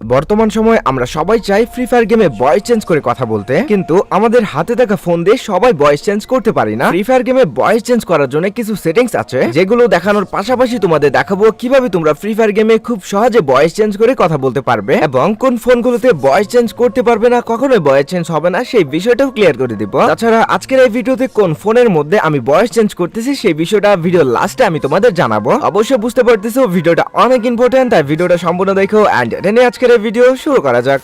বর্তমান সময়ে আমরা সবাই চাই ফ্রি ফায়ার গেমে ভয়েস চেঞ্জ করে কথা বলতে, কিন্তু আমাদের হাতে থাকা ফোন দিয়ে সবাই ভয়েস চেঞ্জ করতে পারি না। ফ্রি ফায়ার গেমে ভয়েস চেঞ্জ করার জন্য কিছু সেটিংস আছে, যেগুলো দেখানোর পাশাপাশি তোমাদের দেখাবো কিভাবে তোমরা ফ্রি ফায়ার গেমে খুব সহজে ভয়েস চেঞ্জ করে কথা বলতে পারবে এবং কোন ফোনগুলোতে ভয়েস চেঞ্জ করতে পারবে না, কখনোই ভয়েস চেঞ্জ হবে না, সেই বিষয়টাও ক্লিয়ার করে দিব। তাছাড়া আজকের এই ভিডিওতে কোন ফোনের মধ্যে আমি ভয়েস চেঞ্জ করতেছি সেই বিষয়টা ভিডিও লাস্টে আমি তোমাদের জানাবো। অবশ্যই বুঝতে পারতেছো ভিডিওটা অনেক ইম্পর্টেন্ট, তাই ভিডিওটা সম্পূর্ণ দেখো। এন্ড টেনে আজকের এই ভিডিও শুরু করা যাক।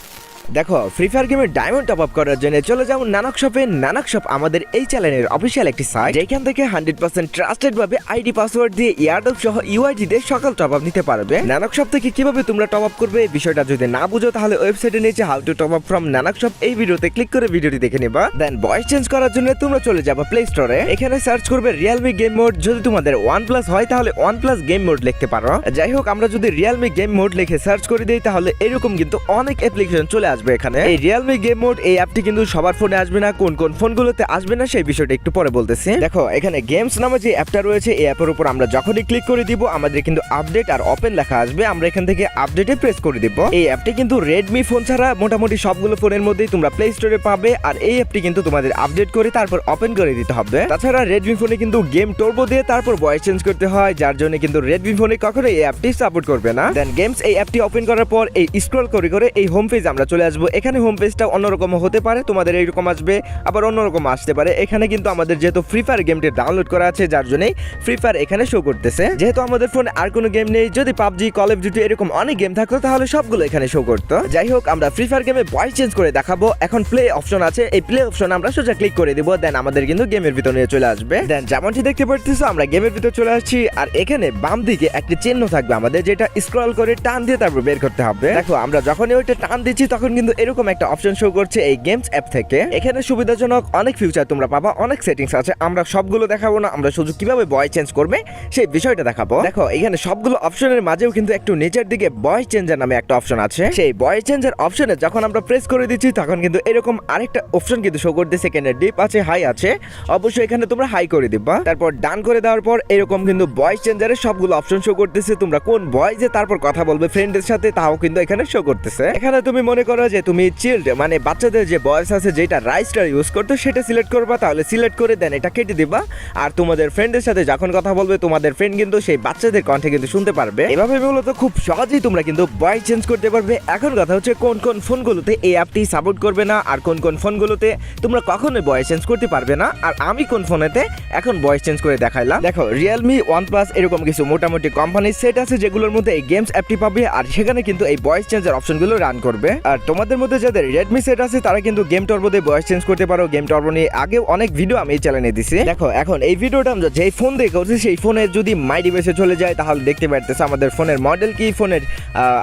দেখো, ফ্রি ফায়ার গেমের ডায়মন্ড টপ আপ করার জন্য চলে যাও নানক শপে। নানক শপ আমাদের এই চ্যানেলের অফিসিয়াল একটি সাইট, যেখান থেকে 100% ট্রাস্টেড ভাবে আইডি পাসওয়ার্ড দিয়ে ইয়ারডপ সহ ইউআইডি দিয়ে সকাল টপ আপ নিতে পারবে। নানক শপ থেকে কিভাবে তোমরা টপ আপ করবে এই বিষয়টা যদি না বুঝো, তাহলে ওয়েবসাইটে নিচে how to top up from Nanak shop এই ভিডিওতে ক্লিক করে ভিডিওটি দেখে নিবা। দেন ভয়েস চেঞ্জ করার জন্য তোমরা চলে যাবে প্লে স্টোরে। এখানে সার্চ করবে রিয়েলমি গেম মোড। যদি তোমাদের OnePlus হয় তাহলে OnePlus গেম মোড লিখতে পারো। যাই হোক, আমরা যদি রিয়েলমি গেম মোড লিখে সার্চ করে দিই তাহলে এরকম কিন্তু অনেক অ্যাপ্লিকেশন চলে আসবে। এখানে এই রিয়েলমি গেম মোড এই অ্যাপটি কিন্তু সবার ফোনে আসবে না, কোন কোন ফোনগুলোতে আসবে না সেই বিষয়টা একটু পরে বলতেছি। দেখো, এখানে গেমস নামে যে অ্যাপটা রয়েছে এই অ্যাপের উপর আমরা যখনই ক্লিক করে দিব আমাদের কিন্তু আপডেট আর ওপেন লেখা আসবে। আমরা এখান থেকে আপডেটে প্রেস করে দিব। এই অ্যাপটি কিন্তু রেডমি ফোন ছাড়া মোটামুটি সবগুলো ফোনের মধ্যেই তোমরা প্লে স্টোরে পাবে, আর এই অ্যাপটি কিন্তু তোমাদের আপডেট করে তারপর ওপেন করে দিতে হবে। তাছাড়া রেডমি ফোনে কিন্তু গেম টর্বো দিয়ে তারপর ভয়েস চেঞ্জ করতে হয়, যার জন্য কিন্তু রেডমি ফোনে কখনো এই অ্যাপটি সাপোর্ট করবে না। দেন গেমস এই অ্যাপটি ওপেন করার পর এই স্ক্রল করে করে এই হোম পেজ আমরা চলে আসবো। এখানে হোম পেজটা অন্যরকম হতে পারে, তোমাদের এইরকম আসবে আবার অন্যরকম আসতে পারে। এখানে কিন্তু আমাদের যেহেতু ফ্রি ফায়ার গেমটি ডাউনলোড করা আছে, যার জন্যই ফ্রি ফায়ার এখানে শো করতেছে। যেহেতু আমাদের ফোনে আর কোনো গেম নেই, যদি পাবজি, কল অফ ডিউটি এরকম অনেক গেম থাকতো তাহলে সবগুলো এখানে শো করতো। যাই হোক, আমরা ফ্রি ফায়ার গেমে ভয়েস চেঞ্জ করে দেখাবো। এখন প্লে অপশন আছে, এই প্লে অপশন আমরা সোজা ক্লিক করে দিব। দেন আমাদের কিন্তু গেমের ভিতর নিয়ে চলে আসবে। দেন যেমনটি দেখতে পারতেছো আমরা গেমের ভিতর চলে আসছি, আর এখানে বাম দিকে একটি চিহ্ন থাকবে আমাদের, যেটা স্ক্রল করে টান দিয়ে তারপর বের করতে হবে। দেখো, আমরা যখনই ওইটা টান দিচ্ছি তখন কিন্তু এরকম একটা অপশন শো করছে এই গেমস অ্যাপ থেকে। এখানে সুবিধাজনক অনেক ফিউচার তোমরা পাবা, অনেক সেটিংস আছে। আমরা সবগুলো দেখাবো না, আমরা শুধু কিভাবে ভয়েস চেঞ্জ করবে সেই বিষয়টা দেখাবো। দেখো, এখানে সবগুলো অপশনের মাঝেও কিন্তু একটু নিচের দিকে ভয়েস চেঞ্জার নামে একটা অপশন আছে। সেই ভয়েস চেঞ্জার অপশনে যখন আমরা প্রেস করে দিচ্ছি তখন কিন্তু এরকম আরেকটা অপশন কিন্তু শো করতেছে। এখানে ডিপ আছে, হাই আছে, অবশ্যই এখানে তোমরা হাই করে দিবা। তারপর ডান করে দেওয়ার পর এরকম কিন্তু ভয়েস চেঞ্জারের সবগুলো অপশন শো করতেছে। তোমরা কোন ভয়েসে তারপর কথা বলবে ফ্রেন্ডের সাথে তাও কিন্তু এখানে শো করতেছে। এখানে তুমি মনে করো যে তুমি চিল্ড মানে বাচ্চাদের যে ভয়েস আছে যেটা রাইস্টার ইউজ করতো সেটা সিলেক্ট করবা, তাহলে সিলেক্ট করে দেন এটা কেটে দিবা। আর তোমাদের ফ্রেন্ডের সাথে যখন কথা বলবে তোমাদের ফ্রেন্ড কিন্তু সেই বাচ্চাদের কণ্ঠে কিন্তু শুনতে পারবে। এভাবে মূলত খুব সহজেই তোমরা কিন্তু ভয়েস চেঞ্জ করতে পারবে। এখন কথা হচ্ছে কোন কোন ফোনগুলোতে এই অ্যাপটি সাপোর্ট করবে না, আর কোন কোন ফোনগুলোতে তোমরা কখনোই ভয়েস চেঞ্জ করতে পারবে না, আর আমি কোন ফোনেতে এখন ভয়েস চেঞ্জ করে দেখাইলাম। দেখো, রিয়েলমি, OnePlus এরকম কিছু মোটামুটি কোম্পানির সেট আছে যেগুলোর মধ্যে এই গেমস অ্যাপটি পাবে, আর সেখানে কিন্তু এই ভয়েস চেঞ্জের অপশনগুলো রান করবে। আর তোমাদের মধ্যে যাদের রেডমি সেট আছে তারা কিন্তু গেম টর্বো দিয়ে ভয়েস চেঞ্জ করতে পারো। গেম টর্বো নিয়ে আগেও অনেক ভিডিও আমি এই চ্যানেলে দিছি। দেখো, এখন এই ভিডিওটা আমরা যেই ফোন দিয়ে করছি সেই ফোনের যদি মাই ডিভাইসে চলে যায় তাহলে দেখতে পারতেছে আমাদের ফোনের মডেল কি, ফোনের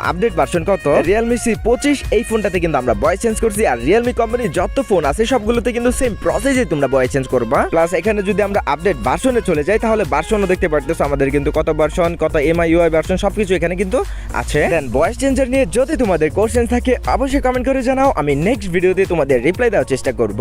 আপডেট ভার্সন কত। রিয়েলমি C25 এই ফোনটাতে কিন্তু আমরা ভয়েস চেঞ্জ করছি, আর রিয়েলমি কোম্পানির যত ফোন আছে সবগুলোতে কিন্তু সেম প্রসেসে তোমরা ভয়েস চেঞ্জ করবা। প্লাস এখানে যদি আমরা আপডেট ভার্সনে চলে যাই তাহলে ভার্সনও দেখতে পারতেছো আমাদের কিন্তু কত ভার্সন, কত MIUI ভার্সন সবকিছু এখানে কিন্তু আছে। দেন ভয়েস চেঞ্জার নিয়ে যদি তোমাদের কোশ্চেন থাকে অবশ্যই কমেন্ট করে জানাও, আমি নেক্সট ভিডিওতে তোমাদের রিপ্লাই দেওয়ার চেষ্টা করব।